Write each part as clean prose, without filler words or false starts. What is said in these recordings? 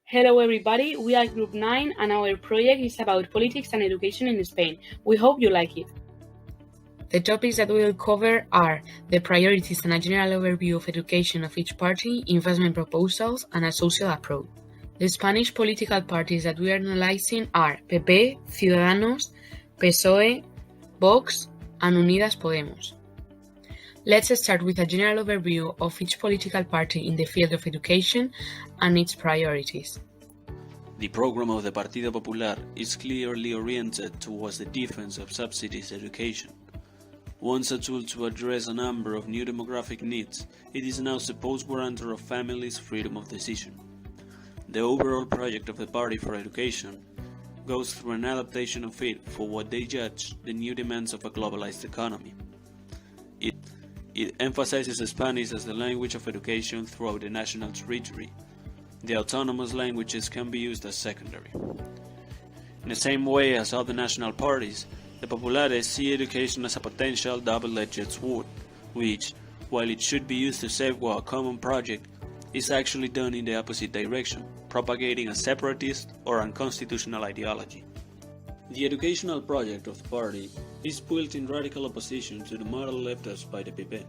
Hello everybody, we are Group 9 and our project is about politics and education in Spain. We hope you like it. The topics that we will cover are the priorities and a general overview of education of each party, investment proposals, and a social approach. The Spanish political parties that we are analyzing are PP, Ciudadanos, PSOE, Vox, and Unidas Podemos. Let's start with a general overview of each political party in the field of education and its priorities. The program of the Partido Popular is clearly oriented towards the defense of subsidized education. Once a tool to address a number of new demographic needs, it is now supposed guarantor of families' freedom of decision. The overall project of the Party for Education goes through an adaptation of it for what they judge the new demands of a globalized economy. It emphasizes Spanish as the language of education throughout the national territory. The autonomous languages can be used as secondary. In the same way as other national parties, the Populares see education as a potential double-edged sword, which, while it should be used to safeguard a common project, is actually done in the opposite direction, propagating a separatist or unconstitutional ideology. The educational project of the party is built in radical opposition to the model left us by the PP,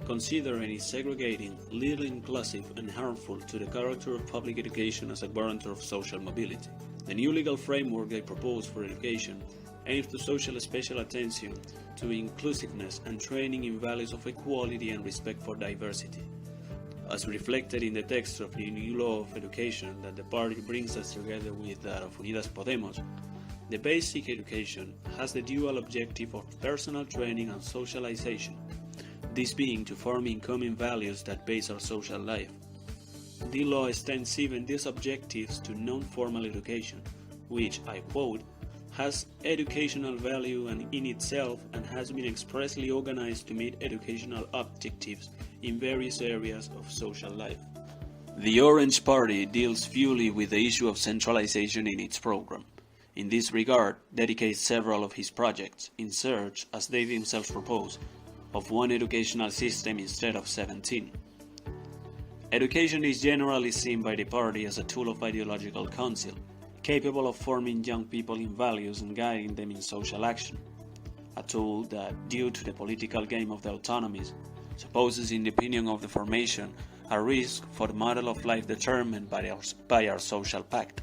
considering it segregating, little inclusive, and harmful to the character of public education as a guarantor of social mobility. The new legal framework they propose for education aims to social special attention to inclusiveness and training in values of equality and respect for diversity. As reflected in the text of the new law of education that the party brings us together with that of Unidas Podemos, the basic education has the dual objective of personal training and socialization, this being to forming common values that base our social life. The law extends even these objectives to non-formal education, which, I quote, has educational value in itself and has been expressly organized to meet educational objectives in various areas of social life. The Orange Party deals fully with the issue of centralization in its program. In this regard, dedicates several of his projects in search, as they themselves propose, of one educational system instead of 17. Education is generally seen by the party as a tool of ideological counsel, capable of forming young people in values and guiding them in social action. A tool that, due to the political game of the autonomies, supposes in the opinion of the formation a risk for the model of life determined by our social pact.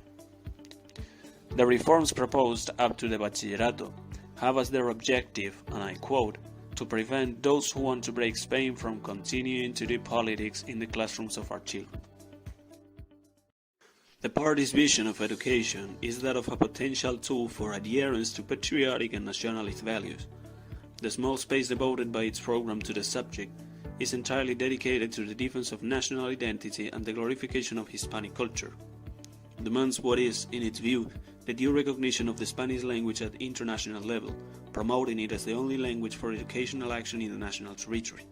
The reforms proposed up to the Bachillerato have as their objective, and I quote, to prevent those who want to break Spain from continuing to do politics in the classrooms of our children. The party's vision of education is that of a potential tool for adherence to patriotic and nationalist values. The small space devoted by its program to the subject is entirely dedicated to the defense of national identity and the glorification of Hispanic culture. It demands what is, in its view, the due recognition of the Spanish language at international level, promoting it as the only language for educational action in the national territory.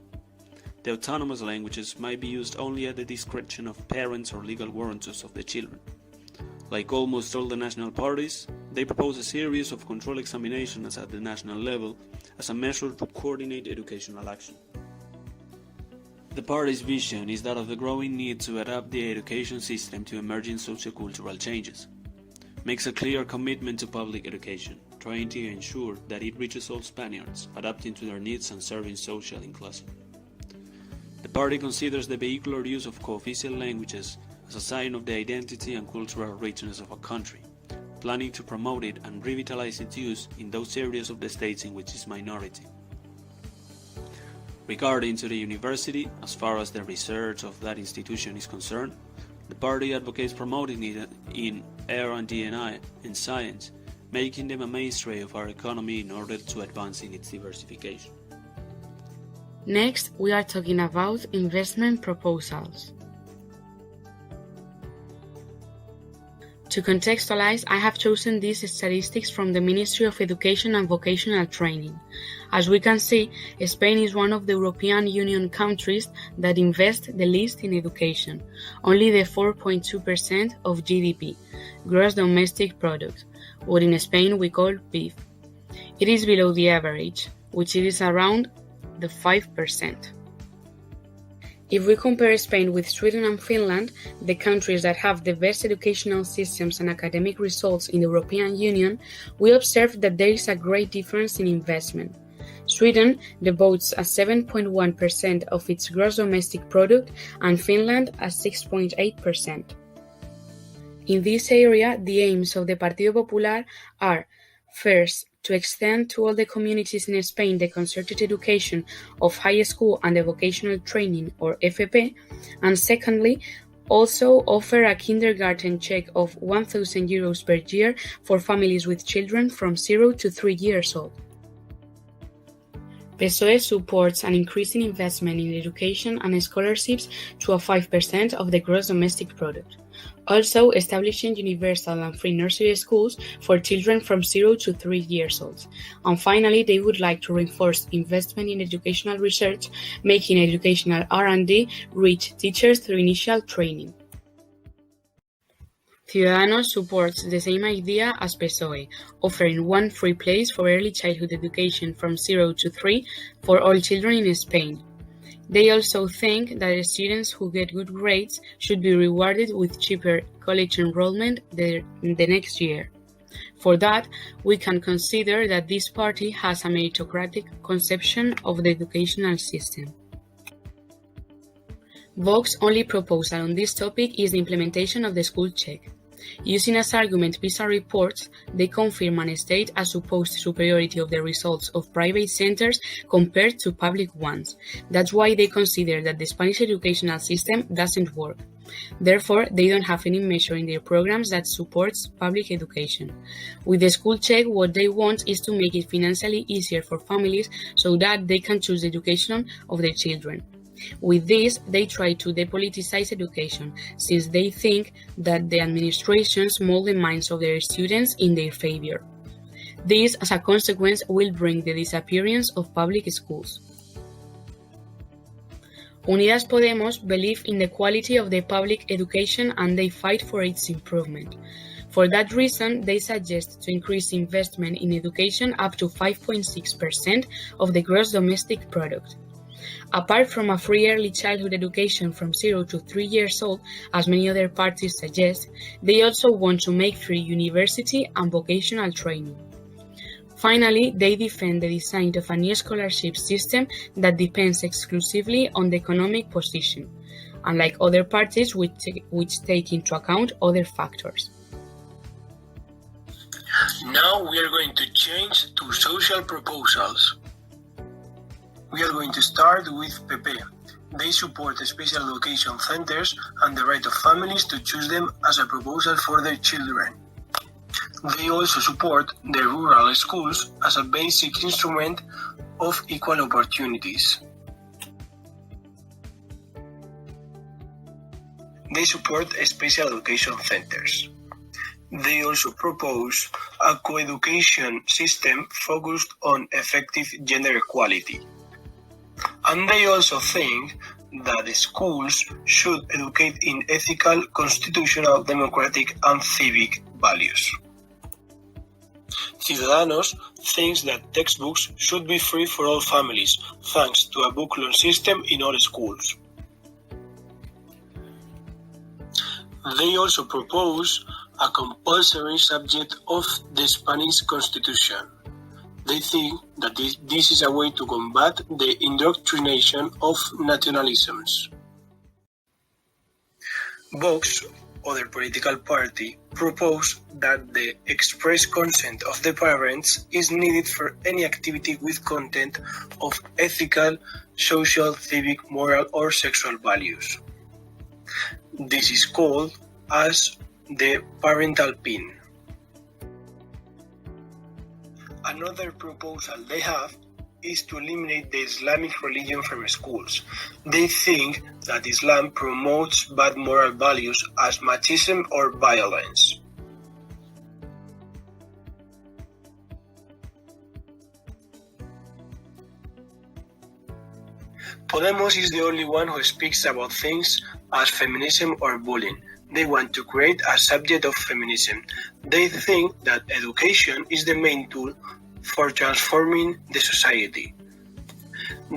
The autonomous languages might be used only at the discretion of parents or legal guarantors of the children. Like almost all the national parties, they propose a series of control examinations at the national level as a measure to coordinate educational action. The party's vision is that of the growing need to adapt the education system to emerging sociocultural changes. Makes a clear commitment to public education, trying to ensure that it reaches all Spaniards, adapting to their needs and serving social inclusion. The party considers the vehicular use of co-official languages as a sign of the identity and cultural richness of a country, planning to promote it and revitalize its use in those areas of the states in which it is minority. Regarding to the university, as far as the research of that institution is concerned, the party advocates promoting it in R&D and science, making them a mainstay of our economy in order to advance in its diversification. Next, we are talking about investment proposals. To contextualize, I have chosen these statistics from the Ministry of Education and Vocational Training. As we can see, Spain is one of the European Union countries that invest the least in education, only the 4.2% of GDP, gross domestic product, what in Spain we call PIB. It is below the average, which is around the 5%. If we compare Spain with Sweden and Finland, the countries that have the best educational systems and academic results in the European Union, we observe that there is a great difference in investment. Sweden devotes a 7.1% of its gross domestic product and Finland a 6.8%. In this area, the aims of the Partido Popular are, first, to extend to all the communities in Spain the concerted education of high school and the vocational training, or FP, and secondly, also offer a kindergarten check of 1,000 euros per year for families with children from 0 to 3 years old. PSOE supports an increasing investment in education and scholarships to a 5% of the gross domestic product. Also, establishing universal and free nursery schools for children from 0 to 3 years old. And finally, they would like to reinforce investment in educational research, making educational R&D reach teachers through initial training. Ciudadanos supports the same idea as PSOE, offering one free place for early childhood education from 0 to 3 for all children in Spain. They also think that students who get good grades should be rewarded with cheaper college enrollment the next year. For that, we can consider that this party has a meritocratic conception of the educational system. Vox's only proposal on this topic is the implementation of the school check. Using as argument PISA reports, they confirm and state a supposed superiority of the results of private centers compared to public ones. That's why they consider that the Spanish educational system doesn't work. Therefore, they don't have any measure in their programs that supports public education. With the school check, what they want is to make it financially easier for families so that they can choose the education of their children. With this, they try to depoliticize education, since they think that the administrations mold the minds of their students in their favor. This, as a consequence, will bring the disappearance of public schools. Unidas Podemos believe in the quality of the public education and they fight for its improvement. For that reason, they suggest to increase investment in education up to 5.6% of the gross domestic product. Apart from a free early childhood education from 0 to 3 years old, as many other parties suggest, they also want to make free university and vocational training. Finally, they defend the design of a new scholarship system that depends exclusively on the economic position, unlike other parties which take into account other factors. Now we are going to change to social proposals. We are going to start with PP. They support special education centers and the right of families to choose them as a proposal for their children. They also support the rural schools as a basic instrument of equal opportunities. They support special education centers. They also propose a co-education system focused on effective gender equality. And they also think that the schools should educate in ethical, constitutional, democratic, and civic values. Ciudadanos thinks that textbooks should be free for all families, thanks to a book loan system in all schools. They also propose a compulsory subject of the Spanish Constitution. They think that this is a way to combat the indoctrination of nationalisms. Vox, other political party, proposed that the express consent of the parents is needed for any activity with content of ethical, social, civic, moral, or sexual values. This is called as the parental pin. Another proposal they have is to eliminate the Islamic religion from schools. They think that Islam promotes bad moral values as machismo or violence. Podemos is the only one who speaks about things as feminism or bullying. They want to create a subject of feminism. They think that education is the main tool for transforming the society.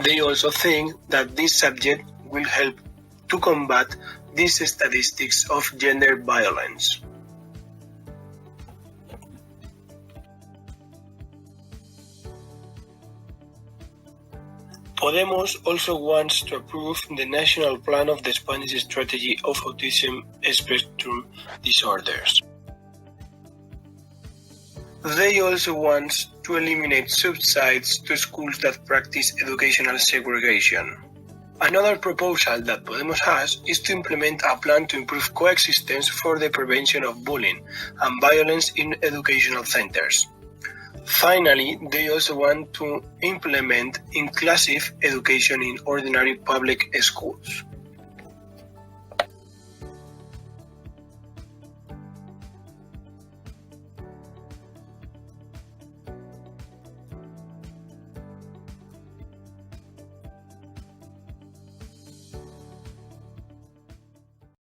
They also think that this subject will help to combat these statistics of gender violence. Podemos also wants to approve the national plan of the Spanish strategy of autism spectrum disorders. They also want to eliminate subsidies to schools that practice educational segregation. Another proposal that Podemos has is to implement a plan to improve coexistence for the prevention of bullying and violence in educational centers. Finally, they also want to implement inclusive education in ordinary public schools.